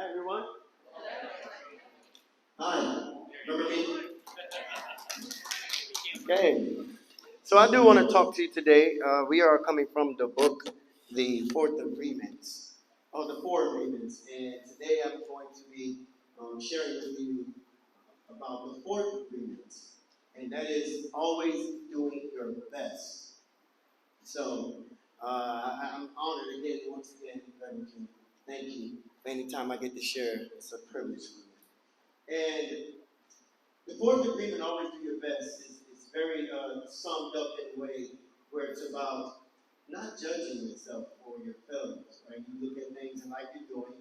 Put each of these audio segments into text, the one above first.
everyone. Hi. Remember me? Okay. So I do want to talk to you today. We are coming from the book, The Fourth Agreements, or the Four Agreements. And today I'm going to be sharing with you about the fourth agreement. And that is always doing your best. So I'm honored again, once again, that we can thank you. Anytime I get to share, it's a privilege for me. And the fourth agreement, always do your best, is very summed up in a way where it's about not judging yourself for your failures. Right? You look at things and like you're doing,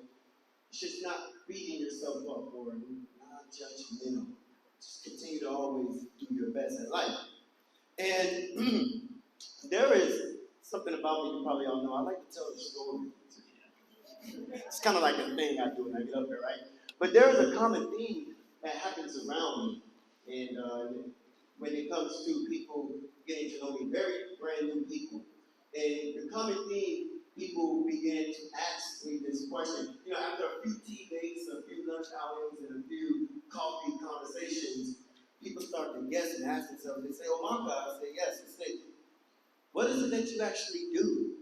it's just not beating yourself up or not judgmental. Just continue to always do your best in life. And there is something about me you probably all know. I like to tell a story. It's kind of like a thing I do when I get up there, right? But there is a common theme that happens around me. And when it comes to people getting to know me, very brand new people. And the common theme, people begin to ask me this question. You know, after a few tea dates, a few lunch outings, and a few coffee conversations, people start to guess and ask themselves. They say, Omaka. I say, yes. They say, what is it that you actually do?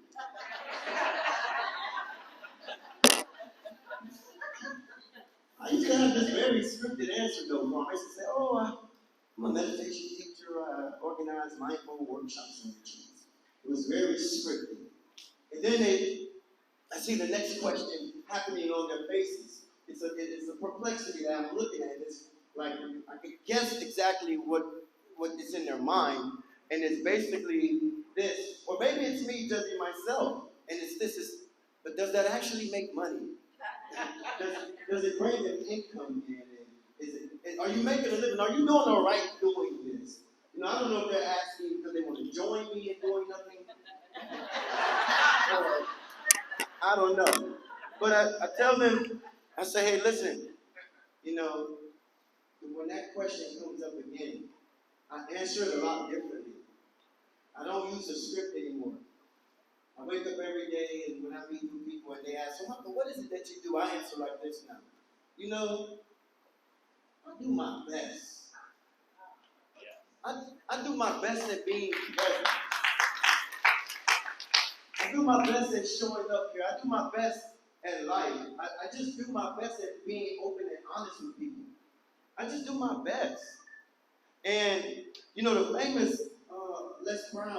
I used to have this very scripted answer though. I used to say, I'm a meditation teacher. I organize mindful workshops and retreats. It was very scripted. And then I see the next question happening on their faces. It's a perplexity that I'm looking at. It's like I can guess exactly what is in their mind. And it's basically this. Or maybe it's me judging myself. And it's this. But does that actually make money? Does it bring an income in? Are you making a living? Are you doing all right doing this? You know, I don't know if they're asking because they want to join me in doing nothing. Or, I don't know. But I tell them, I say, hey, listen, you know, when that question comes up again, I answer it a lot differently. I don't use a script anymore. I wake up every day, and when I meet new people and they ask, so what is it that you do? I answer like this now. You know, I do my best. I do my best at being present. I do my best at showing up here. I do my best at life. I just do my best at being open and honest with people. I just do my best. And, you know, the famous Les Brown,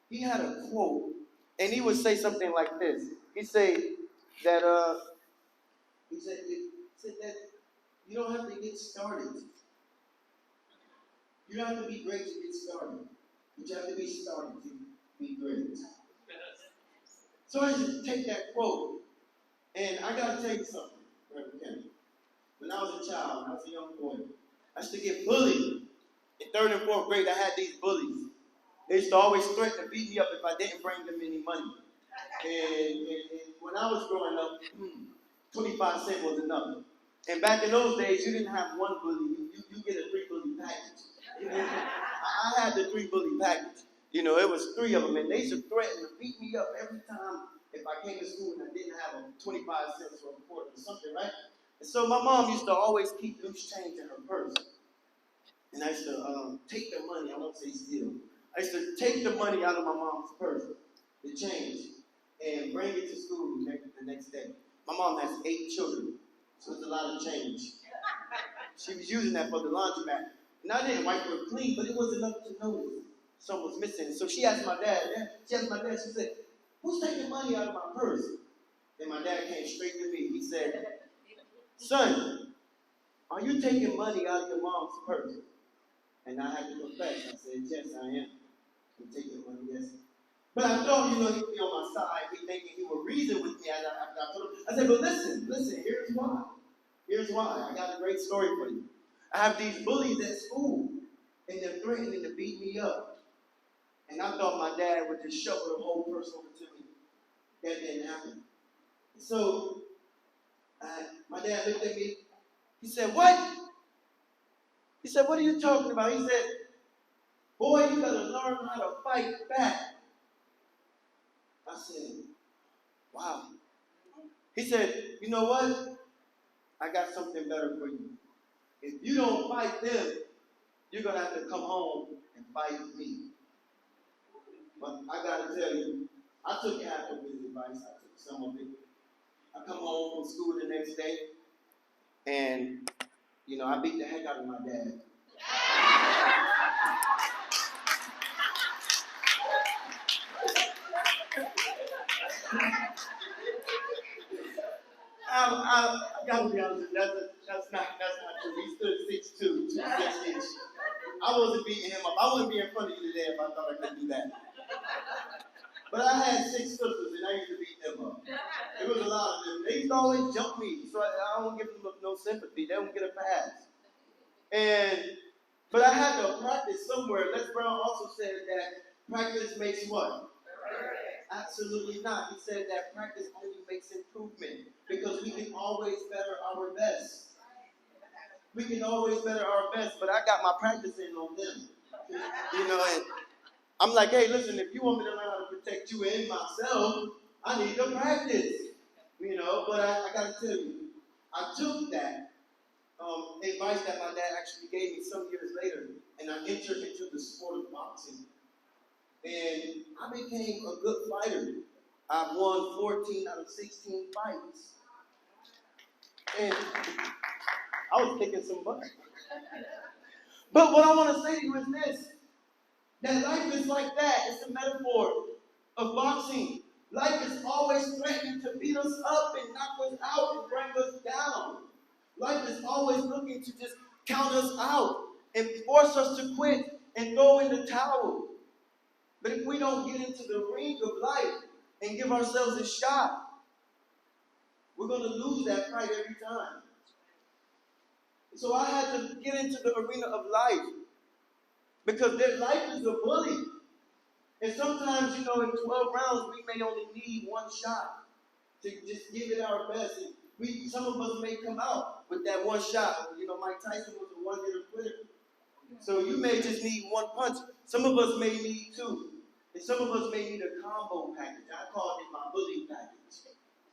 he had a quote, and he would say something like this. He'd say that, he said that you don't have to get started. You don't have to be great to get started. But you have to be started to be great. So I just take that quote, and I got to tell you something, Brother Ken. When I was a child, when I was a young boy, I used to get bullied. In third and fourth grade, I had these bullies. They used to always threaten to beat me up if I didn't bring them any money. And when I was growing up, 25 cents was enough. And back in those days, you didn't have one bully. You get a 3 bully package. You know, I had the 3 bully package. You know, it was 3 of them, and they used to threaten to beat me up every time if I came to school and I didn't have a 25 cents or a quarter or something, right? And so my mom used to always keep loose change in her purse. And I used to take the money, I won't say steal. I used to take the money out of my mom's purse, the change, and bring it to school the next day. My mom has 8 children, so it's a lot of change. She was using that for the laundromat. And I didn't wipe her clean, but it was enough to notice something was missing. So she asked my dad, she said, who's taking money out of my purse? Then my dad came straight to me. He said, son, are you taking money out of your mom's purse? And I had to confess. I said, yes, I am. I'm taking money, yes. But I thought, you know, he'd be on my side. He thinking he would reason with me. I told him, I said, but listen, here's why. Here's why. I got a great story for you. I have these bullies at school, and they're threatening to beat me up. And I thought my dad would just shovel the whole purse over to me. That didn't happen. So my dad looked at me. He said, what? He said, what are you talking about? He said, boy, you got to learn how to fight back. I said, wow. He said, you know what? I got something better for you. If you don't fight them, you're going to have to come home and fight me. But I got to tell you, I took half of his advice. I took some of it. I come home from school the next day, and, I beat the heck out of my dad. I gotta be honest, that's not true. He stood 6'2", 260. I wasn't beating him up. I wouldn't be in front of you today if I thought I could do that. But I had 6 sisters, and I used to beat them up. There was a lot of them. They used to always jump me, so I don't give them no sympathy. They don't get a pass. But I had to practice somewhere. Les Brown also said that practice makes what? Absolutely not. He said that practice only makes improvement because we can always better our best. We can always better our best, but I got my practice in on them. And I'm like, hey, listen, if you want me to learn how to protect you and myself, I need to practice. But I got to tell you, I took that advice that my dad actually gave me some years later, and I entered into the sport of boxing. And I became a good fighter. I've won 14 out of 16 fights. And I was kicking some butt. But what I want to say to you is this, that life is like that. It's a metaphor of boxing. Life is always threatening to beat us up and knock us out and bring us down. Life is always looking to just count us out and force us to quit and throw in the towel. But if we don't get into the ring of life and give ourselves a shot, we're going to lose that fight every time. So I had to get into the arena of life because life is a bully. And sometimes, in 12 rounds, we may only need one shot to just give it our best. And some of us may come out with that one shot. Mike Tyson was a one-hitter quitter. So you may just need one punch. Some of us may need two. And some of us may need a combo package. I called it my bully package.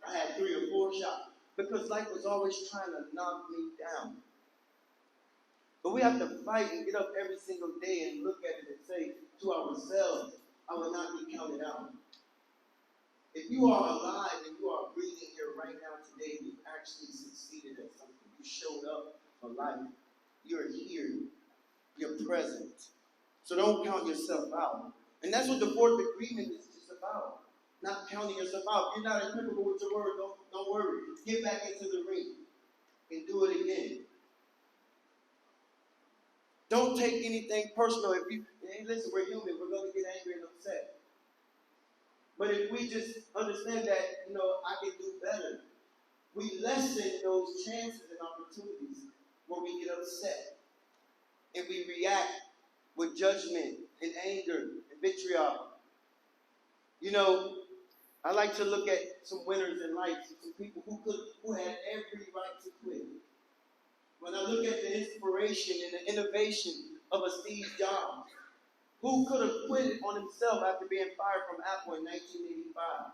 I had 3 or 4 shots because life was always trying to knock me down. But we have to fight and get up every single day and look at it and say to ourselves, I will not be counted out. If you are alive and you are breathing here right now today, you've actually succeeded at something. You showed up for life. You're here. You're present. So don't count yourself out. And that's what the 4th agreement is just about. Not counting yourself out. If you're not equivocal with your word, don't worry. Get back into the ring and do it again. Don't take anything personal. Hey, listen, we're human. We're going to get angry and upset. But if we just understand that, I can do better, we lessen those chances and opportunities where we get upset and we react with judgment and anger and vitriol. I like to look at some winners in life, some people who had every right to quit. When I look at the inspiration and the innovation of a Steve Jobs, who could have quit on himself after being fired from Apple in 1985?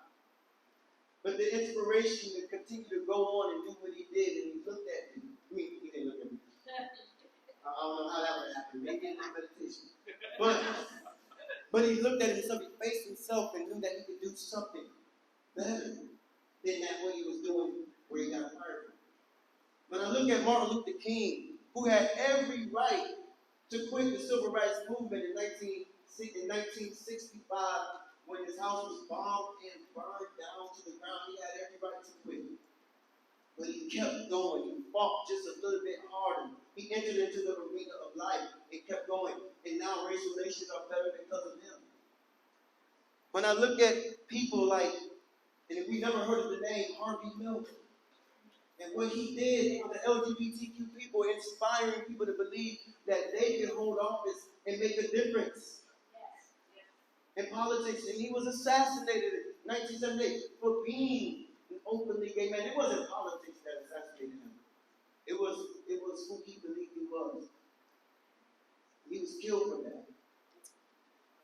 But the inspiration to continue to go on and do what he did, and he looked at me. He didn't look at me. I don't know how that would happen. Maybe in meditation. But he looked at himself, he faced himself and knew that he could do something better than what he was doing where he got fired from. When I look at Martin Luther King, who had every right to quit the civil rights movement in 1965 when his house was bombed and burned down to the ground, he had every right to quit. But he kept going. He fought just a little bit harder. He entered into the arena of life and kept going. And now race relations are better because of him. When I look at people like, and if we never heard of the name, Harvey Milk, and what he did for the LGBTQ people, inspiring people to believe that they can hold office and make a difference in politics. And he was assassinated in 1978 for being an openly gay man. It wasn't politics that assassinated him. It was who he believed he was. He was killed for that.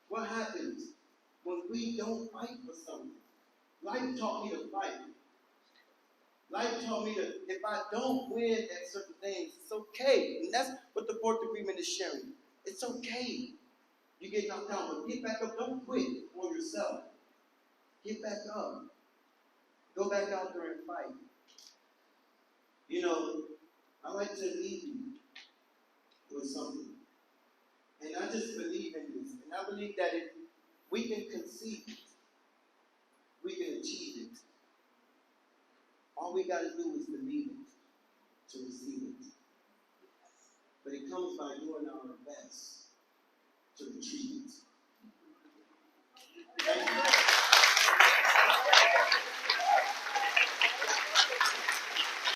What happens when we don't fight for something? Life taught me to fight. Life taught me that if I don't win at certain things, it's okay. And that's what the fourth agreement is sharing. It's okay. You get knocked down, but get back up. Don't quit on yourself. Get back up. Go back out there and fight. You know, I like to leave you with something. And I just believe in this. And I believe that if we can conceive it, we can achieve it. All we got to do is believe it to receive it. But it comes by doing our best to retrieve it.